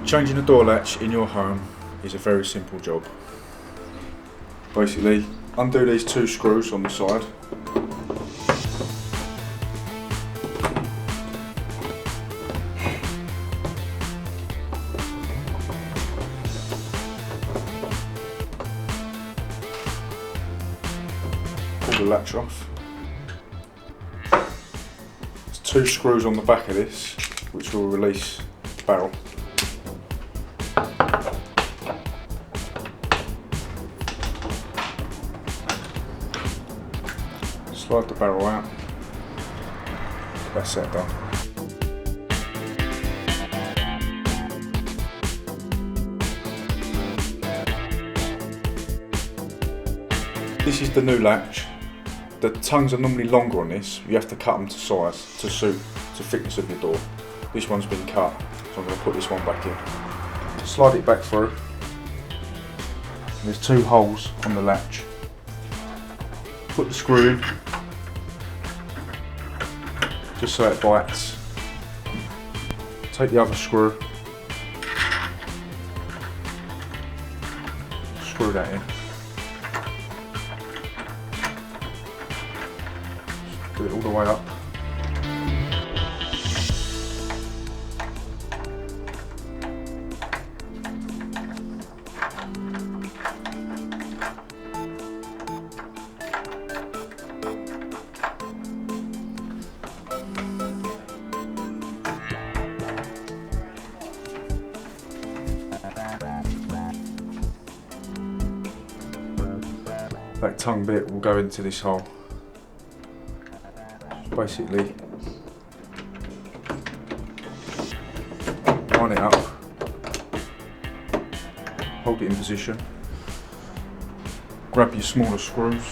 Changing the door latch in your home is a very simple job. Basically, undo these two screws on the side. Pull the latch off. There's two screws on the back of this which will release the barrel. Slide the barrel out. That's that done. This is the new latch. The tongues are normally longer on this. You have to cut them to size to suit the thickness of your door. This one's been cut, so I'm going to put this one back in. Slide it back through. And there's two holes on the latch. Put the screw in, just so it bites. Take the other screw, screw that in. Do it all the way up. That tongue bit will go into this hole. Basically, line it up, hold it in position, grab your smaller screws,